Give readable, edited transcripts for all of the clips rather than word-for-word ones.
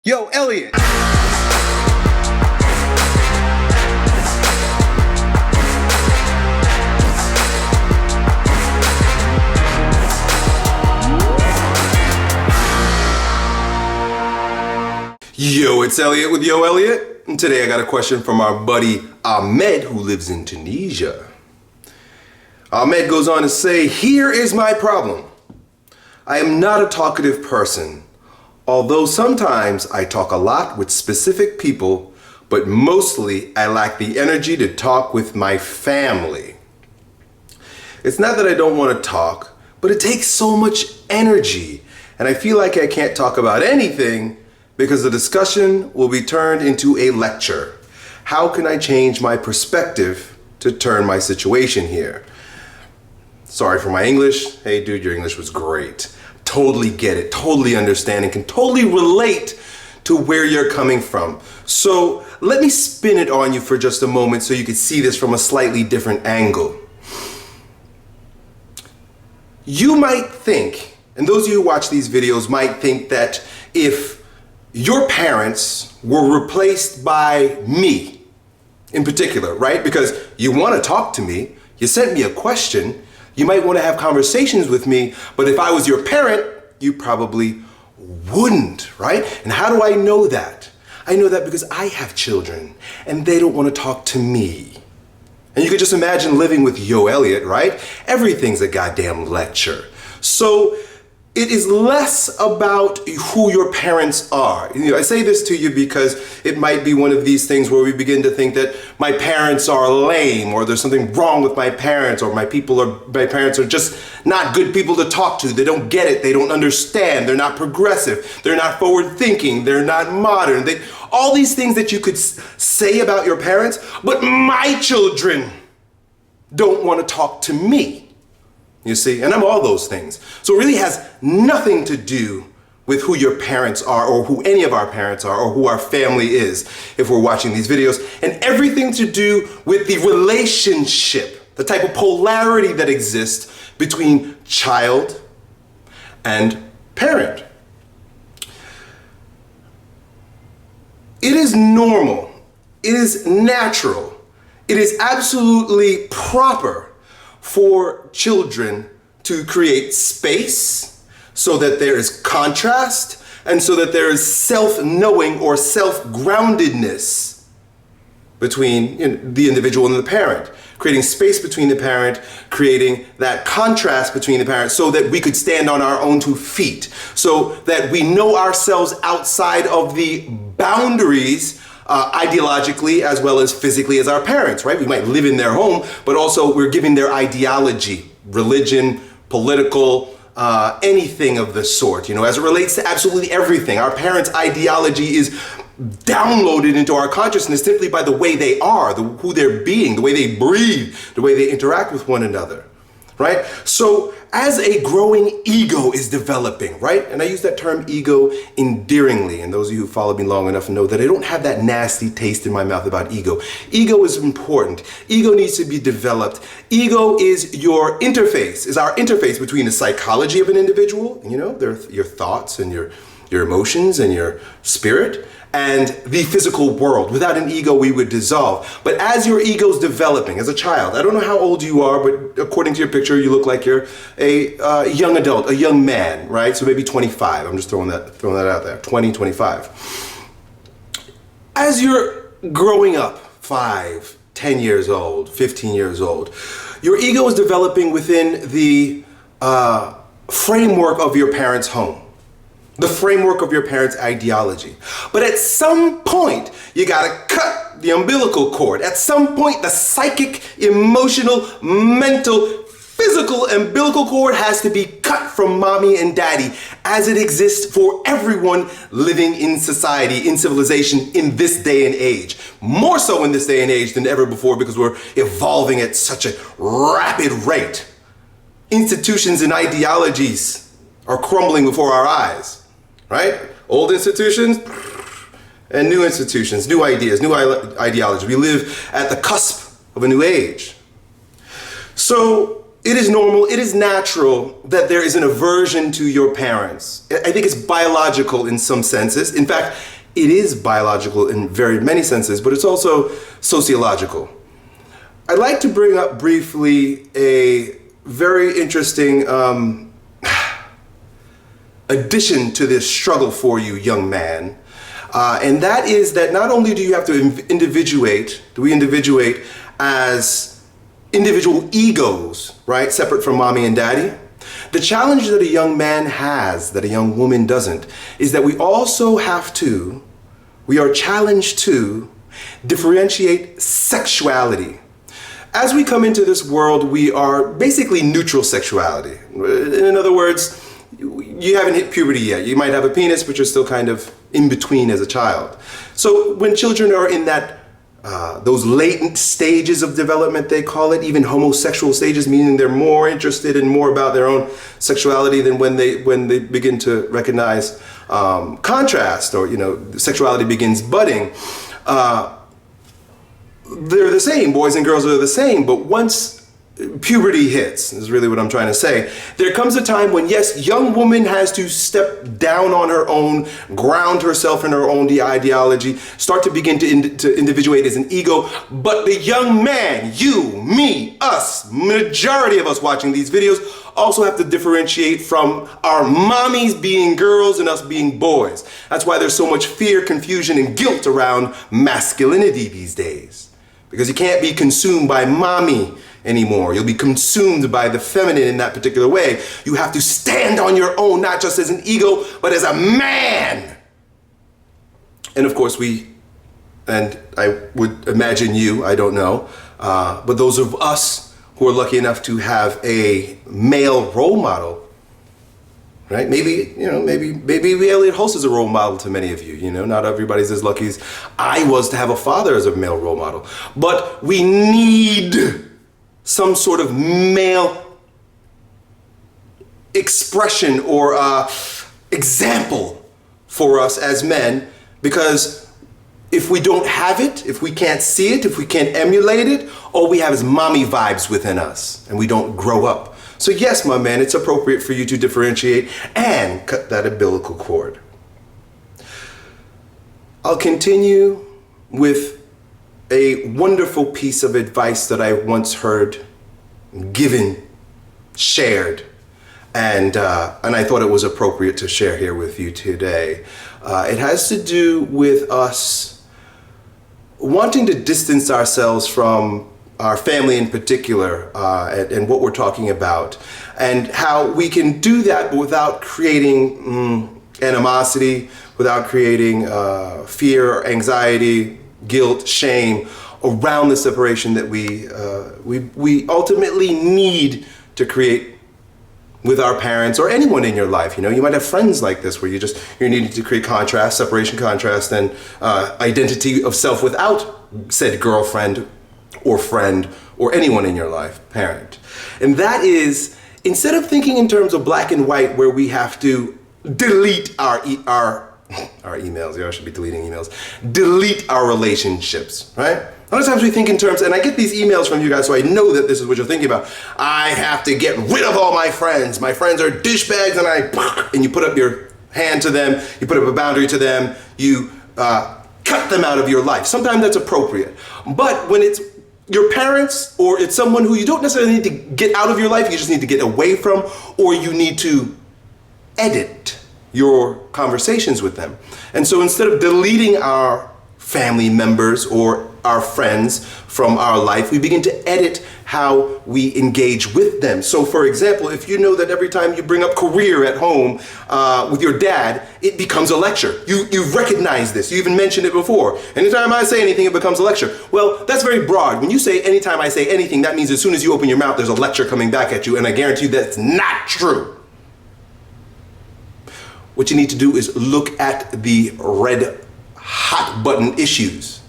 Yo, Elliot! Yo, it's Elliot with Yo Elliot, and today I got a question from our buddy Ahmed, who lives in Tunisia. Ahmed goes on to say, here is my problem. I am not a talkative person, although sometimes I talk a lot with specific people, but mostly I lack the energy to talk with my family. It's not that I don't want to talk, but it takes so much energy, and I feel like I can't talk about anything because the discussion will be turned into a lecture. How can I change my perspective to turn my situation here? Sorry for my English. Hey dude, your English was great. Totally get it, totally understand, and can totally relate to where you're coming from. So let me spin it on you for just a moment so you can see this from a slightly different angle. You might think, and those of you who watch these videos might think that if your parents were replaced by me in particular, right? Because you want to talk to me, you sent me a question, you might want to have conversations with me, but if I was your parent, you probably wouldn't, right? And how do I know that? I know that because I have children and they don't want to talk to me. And you could just imagine living with Yo Elliot, right? Everything's a goddamn lecture. So it is less about who your parents are. You know, I say this to you because it might be one of these things where we begin to think that my parents are lame, or there's something wrong with my parents, or my parents are just not good people to talk to. They don't get it, they don't understand, they're not progressive, they're not forward thinking, they're not modern. All these things that you could say about your parents, but my children don't want to talk to me. You see, and I'm all those things. So it really has nothing to do with who your parents are, or who any of our parents are, or who our family is if we're watching these videos, and everything to do with the relationship, the type of polarity that exists between child and parent. It is normal, it is natural, it is absolutely proper for children to create space so that there is contrast and so that there is self-knowing or self-groundedness between the individual and the parent. Creating space between the parent, creating that contrast between the parent so that we could stand on our own 2 feet, so that we know ourselves outside of the boundaries ideologically as well as physically as our parents, right? We might live in their home, but also we're giving their ideology, religion, political, anything of the sort, as it relates to absolutely everything. Our parents' ideology is downloaded into our consciousness simply by the way they are, who they're being, the way they breathe, the way they interact with one another, right? So as a growing ego is developing, right? And I use that term ego endearingly, and those of you who follow me long enough know that I don't have that nasty taste in my mouth about ego. Ego is important. Ego needs to be developed. Ego is your interface, is our interface between the psychology of an individual, your thoughts and your emotions and your spirit, and the physical world. Without an ego, we would dissolve. But as your ego's developing, as a child, I don't know how old you are, but according to your picture, you look like you're a young adult, a young man, right? So maybe 25. I'm just throwing that out there. 20, 25. As you're growing up, 5, 10 years old, 15 years old, your ego is developing within the framework of your parents' home, the framework of your parents' ideology. But at some point, you gotta cut the umbilical cord. At some point, the psychic, emotional, mental, physical umbilical cord has to be cut from mommy and daddy as it exists for everyone living in society, in civilization, in this day and age. More so in this day and age than ever before because we're evolving at such a rapid rate. Institutions and ideologies are crumbling before our eyes. Right? Old institutions and new institutions, new ideas, new ideology. We live at the cusp of a new age. So it is normal, it is natural that there is an aversion to your parents. I think it's biological in some senses. In fact, it is biological in very many senses, but it's also sociological. I'd like to bring up briefly a very interesting addition to this struggle for you, young man. And that is that not only do you have to individuate as individual egos, right, separate from mommy and daddy. The challenge that a young man has, that a young woman doesn't, is that we are challenged to differentiate sexuality. As we come into this world, we are basically neutral sexuality. In other words, you haven't hit puberty yet. You might have a penis, but you're still kind of in between as a child. So when children are in that those latent stages of development, they call it, even homosexual stages, meaning they're more interested and more about their own sexuality than when they begin to recognize contrast, or sexuality begins budding. They're the same, boys and girls are the same, but once puberty hits, is really what I'm trying to say, there comes a time when, yes, young woman has to step down on her own, ground herself in her own ideology, start to begin to individuate as an ego, but the young man, you, me, us, majority of us watching these videos, also have to differentiate from our mommies being girls and us being boys. That's why there's so much fear, confusion, and guilt around masculinity these days. Because you can't be consumed by mommy anymore. You'll be consumed by the feminine in that particular way. You have to stand on your own, not just as an ego, but as a man. And of course and I would imagine you, I don't know, but those of us who are lucky enough to have a male role model, right? Maybe Elliott Hulse is a role model to many of you. Not everybody's as lucky as I was to have a father as a male role model. But we need some sort of male expression or example for us as men, because if we don't have it, if we can't see it, if we can't emulate it, all we have is mommy vibes within us, and we don't grow up. So yes, my man, it's appropriate for you to differentiate and cut that umbilical cord. I'll continue with a wonderful piece of advice that I once heard given, shared, and I thought it was appropriate to share here with you today. It has to do with us wanting to distance ourselves from our family in particular, and what we're talking about, and how we can do that without creating animosity, without creating fear, anxiety, guilt, shame around the separation that we ultimately need to create with our parents or anyone in your life. You might have friends like this where you're needing to create contrast, separation, contrast, and identity of self without said girlfriend or friend or anyone in your life, parent. And that is, instead of thinking in terms of black and white where we have to delete our emails, I should be deleting emails, delete our relationships, right? A lot of times we think in terms, and I get these emails from you guys, so I know that this is what you're thinking about. I have to get rid of all my friends. My friends are douchebags, and you put up your hand to them, you put up a boundary to them, you cut them out of your life. Sometimes that's appropriate. But when it's your parents, or it's someone who you don't necessarily need to get out of your life, you just need to get away from, or you need to edit your conversations with them. And so instead of deleting our family members or our friends from our life, we begin to edit how we engage with them. So for example, if you know that every time you bring up career at home with your dad, it becomes a lecture. You've recognized this. You even mentioned it before. Anytime I say anything, it becomes a lecture. Well, that's very broad. When you say anytime I say anything, that means as soon as you open your mouth, there's a lecture coming back at you, and I guarantee you that's not true. What you need to do is look at the red hot button issues,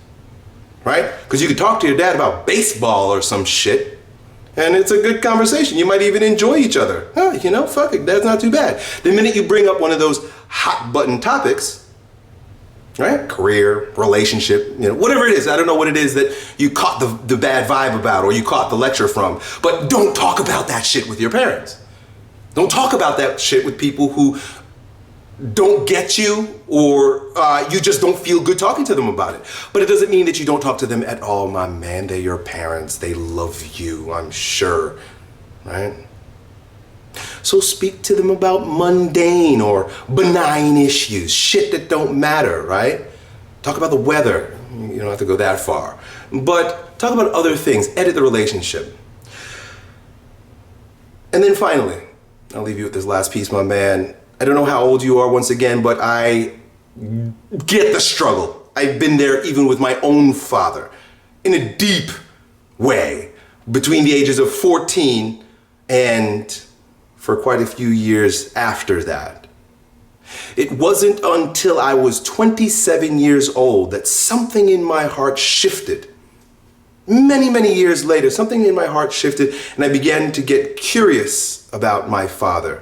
right? Because you could talk to your dad about baseball or some shit, and it's a good conversation. You might even enjoy each other. Fuck it, that's not too bad. The minute you bring up one of those hot button topics, right? career, relationship, whatever it is. I don't know what it is that you caught the bad vibe about or you caught the lecture from, but don't talk about that shit with your parents. Don't talk about that shit with people who don't get you or you just don't feel good talking to them about it. But it doesn't mean that you don't talk to them at all, my man. They're your parents. They love you, I'm sure, right? So speak to them about mundane or benign issues, shit that don't matter, right? Talk about the weather. You don't have to go that far. But talk about other things. Edit the relationship. And then finally, I'll leave you with this last piece, my man. I don't know how old you are once again, but I get the struggle. I've been there even with my own father in a deep way between the ages of 14 and for quite a few years after that. It wasn't until I was 27 years old that something in my heart shifted. Many, many years later, something in my heart shifted and I began to get curious about my father.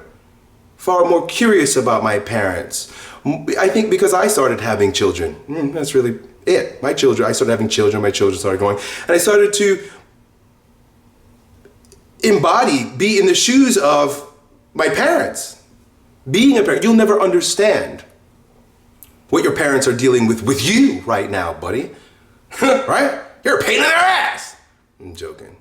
Far more curious about my parents. I think because I started having children. That's really it. I started having children, my children started going. And I started to be in the shoes of my parents. Being a parent, you'll never understand what your parents are dealing with you right now, buddy. Right? You're a pain in their ass. I'm joking.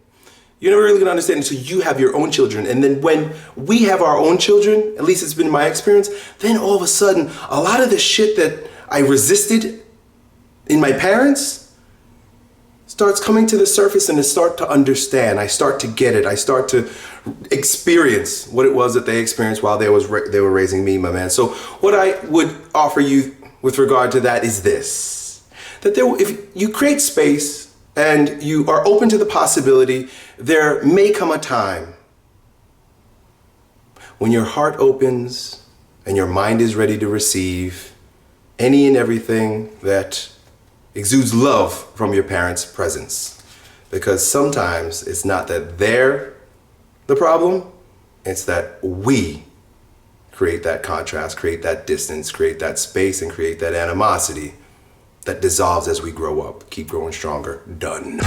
You're never really gonna understand until you have your own children. And then when we have our own children, at least it's been my experience, then all of a sudden, a lot of the shit that I resisted in my parents starts coming to the surface and I start to understand. I start to get it. I start to experience what it was that they experienced while they were raising me, my man. So what I would offer you with regard to that is this, that if you create space and you are open to the possibility, there may come a time when your heart opens and your mind is ready to receive any and everything that exudes love from your parents' presence. Because sometimes it's not that they're the problem, it's that we create that contrast, create that distance, create that space, and create that animosity that dissolves as we grow up. Keep growing stronger. Done.